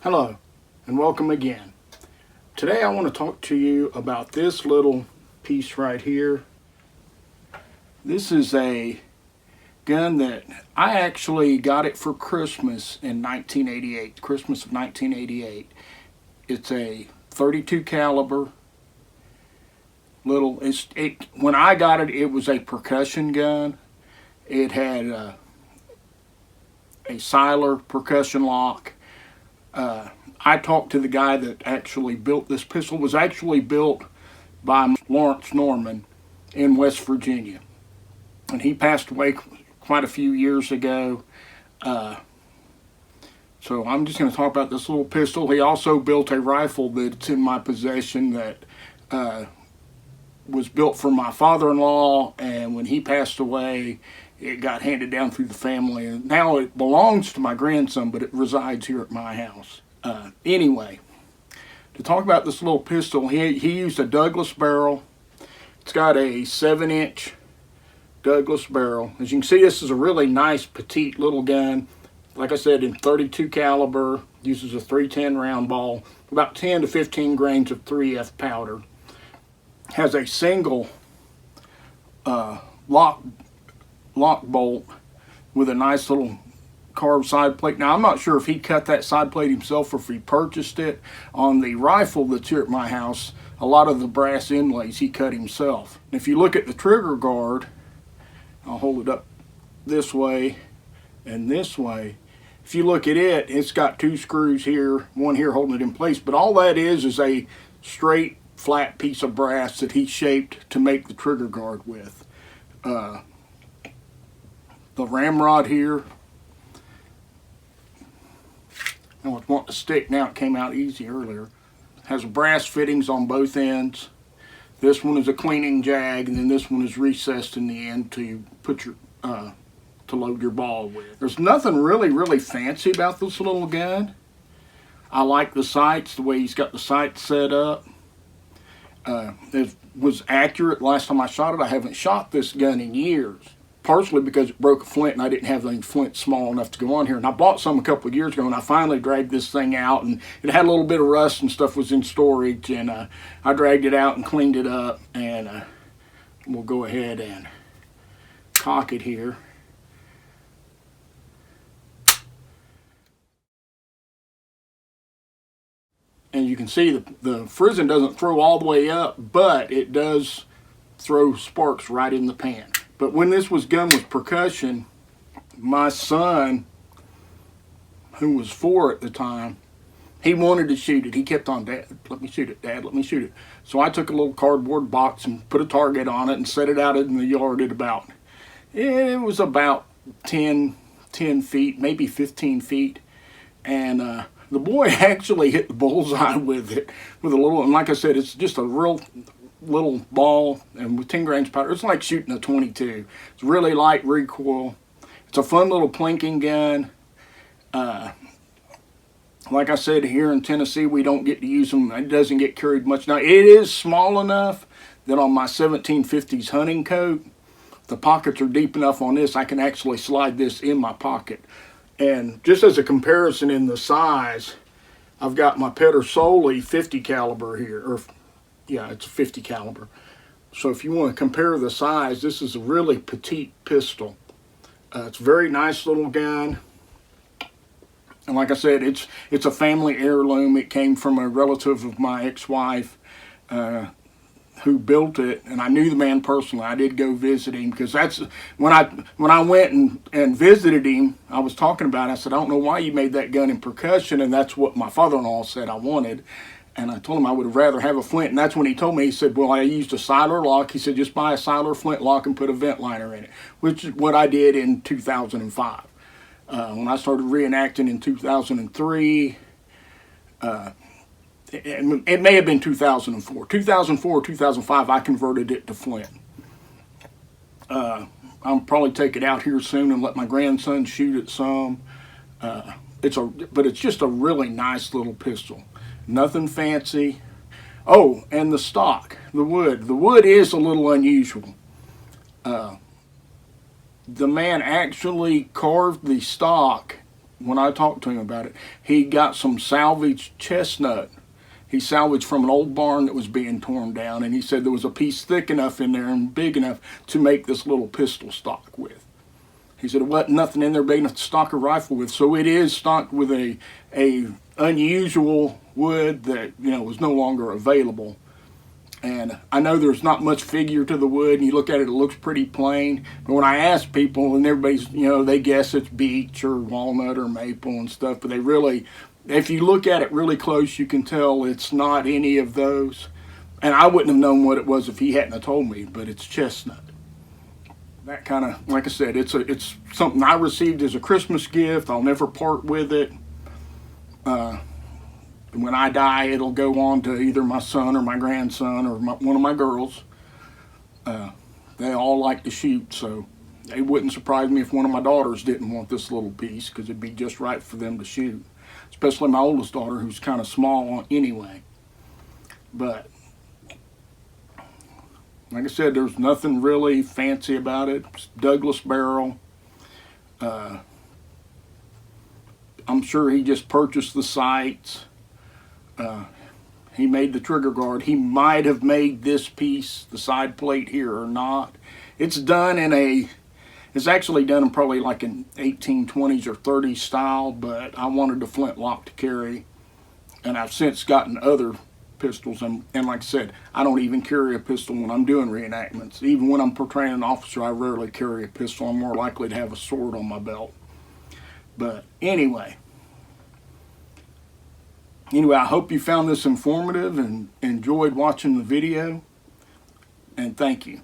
Hello and welcome again. Today I want to talk to you about this little piece right here. This is a gun that I actually got it for Christmas in 1988, Christmas of 1988. It's a 32 caliber little, when I got it, it was a percussion gun. It had a siler percussion lock. I talked to the guy that actually built this pistol. It was actually built by Lawrence Norman in West Virginia, and he passed away quite a few years ago. So I'm just going to talk about this little pistol. He also built a rifle that's in my possession that was built for my father-in-law, and when he passed away, it got handed down through the family, and now it belongs to my grandson, but it resides here at my house. Anyway, to talk about this little pistol, he used a Douglas barrel. It's got a 7-inch Douglas barrel. As you can see, this is a really nice petite little gun. Like I said, in 32 caliber, uses a 310 round ball, about 10 to 15 grains of 3F powder. Has a single lock bolt with a nice little carved side plate. Now, I'm not sure if he cut that side plate himself or if he purchased it. On the rifle that's here at my house, a lot of the brass inlays he cut himself. If you look at the trigger guard, I'll hold it up this way and this way. If you look at it, it's got two screws here, one here holding it in place, but all that is a straight flat piece of brass that he shaped to make the trigger guard with. The ramrod here, I was wanting to stick, now it came out easy earlier. Has brass fittings on both ends. This one is a cleaning jag, and then this one is recessed in the end to put your to load your ball with. There's nothing really fancy about this little gun. I like the sights, the way he's got the sights set up. It was accurate last time I shot it. I haven't shot this gun in years, partially because it broke a flint and I didn't have any flint small enough to go on here. And I bought some a couple of years ago, and I finally dragged this thing out, and it had a little bit of rust and stuff was in storage, and I dragged it out and cleaned it up, and we'll go ahead and cock it here. And you can see the frizzen doesn't throw all the way up, but it does throw sparks right in the pan. But when this gun was percussion, my son, who was 4 at the time, he wanted to shoot it. He kept on, "Dad, let me shoot it, Dad, let me shoot it." So I took a little cardboard box and put a target on it and set it out in the yard at about, it was about 10 feet, maybe 15 feet. And the boy actually hit the bullseye with it, with a little, and like I said, it's just a real little ball, and with 10 grains of powder, it's like shooting a 22. It's really light recoil. It's a fun little plinking gun. Like I said, here in Tennessee, we don't get to use them. It doesn't get carried much. Now, it is small enough that on my 1750s hunting coat, the pockets are deep enough on this, I can actually slide this in my pocket. And just as a comparison in the size, I've got my Pedersoli 50 caliber here, or yeah, it's a 50 caliber. So if you want to compare the size, this is a really petite pistol. It's a very nice little gun. And like I said, it's a family heirloom. It came from a relative of my ex-wife who built it, and I knew the man personally. I did go visit him, because that's when I went and visited him, I was talking about it. I said, "I don't know why you made that gun in percussion," and that's what my father-in-law said I wanted. And I told him I would rather have a flint, and that's when he told me, he said, "Well, I used a siler lock." He said, "Just buy a siler flintlock and put a vent liner in it," which is what I did in 2005. When I started reenacting in 2003, it may have been 2004. 2004, 2005, I converted it to flint. I'll probably take it out here soon and let my grandson shoot it some. But it's just a really nice little pistol. Nothing fancy. Oh, and the stock, the wood. The wood is a little unusual. The man actually carved the stock when I talked to him about it, he got some salvaged chestnut. He salvaged from an old barn that was being torn down, and he said there was a piece thick enough in there and big enough to make this little pistol stock with. He said it wasn't nothing in there big enough to stock a rifle with, so it is stocked with a unusual wood that, you know, was no longer available. And I know there's not much figure to the wood, and you look at it, it looks pretty plain. But when I ask people, and everybody's, you know, they guess it's beech or walnut or maple and stuff, but they really, if you look at it really close, you can tell it's not any of those. And I wouldn't have known what it was if he hadn't have told me, but it's chestnut. That kind of, like I said, it's something I received as a Christmas gift. I'll never part with it. When I die, it'll go on to either my son or my grandson or one of my girls. They all like to shoot, so it wouldn't surprise me if one of my daughters didn't want this little piece, because it'd be just right for them to shoot. Especially my oldest daughter, who's kind of small anyway. But like I said, there's nothing really fancy about it. It's Douglas barrel. I'm sure he just purchased the sights. He made the trigger guard. He might have made this piece, the side plate here, or not. It's done in it's actually done in probably like an 1820s or 30s style, but I wanted the flintlock to carry. And I've since gotten other pistols, and like I said, I don't even carry a pistol when I'm doing reenactments. Even when I'm portraying an officer, I rarely carry a pistol. I'm more likely to have a sword on my belt. But anyway, I hope you found this informative and enjoyed watching the video, and thank you.